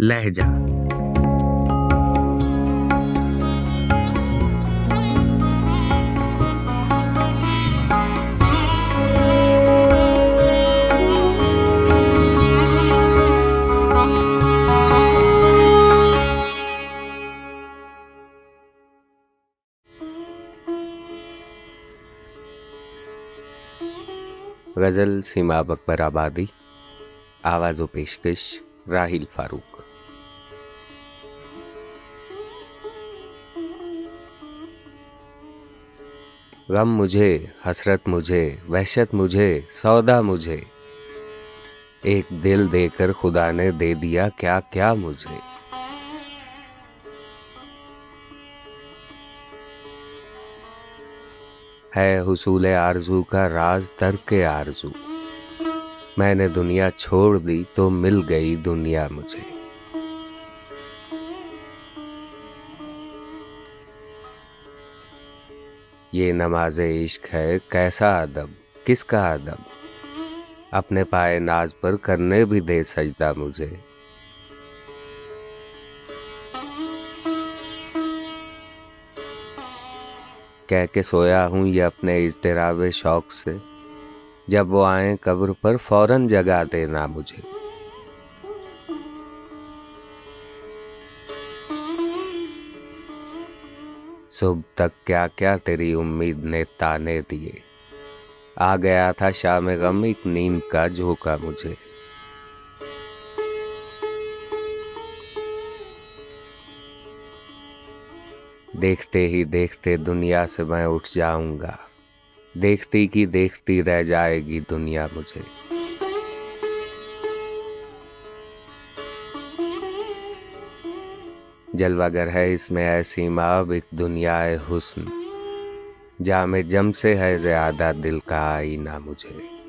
लहजा। गज़ल सीमा अकबर आबादी, आवाज़ व पेशकश राहिल फारूक। गम मुझे, हसरत मुझे, वहशत मुझे, सौदा मुझे, एक दिल देकर खुदा ने दे दिया क्या क्या मुझे। है हुसूले आरज़ू का राज तर्के आरज़ू, मैंने दुनिया छोड़ दी तो मिल गई दुनिया मुझे। ये नमाज़े इश्क है कैसा अदब, किसका अदब, अपने पाए नाज पर करने भी दे सजदा मुझे। कह के सोया हूँ ये अपने इज़्तिराबे शौक से, जब वो आए कब्र पर फौरन जगा देना मुझे। सुबह तक क्या क्या तेरी उम्मीद ने ताने दिए, आ गया था शाम गम एक नींद का झोंका मुझे। देखते ही देखते दुनिया से मैं उठ जाऊंगा, देखती की देखती रह जाएगी दुनिया मुझे। जलवागर है इसमें ऐसी माब एक दुनियाए हुस्न, जामे जम से है ज़्यादा दिल का आईना मुझे।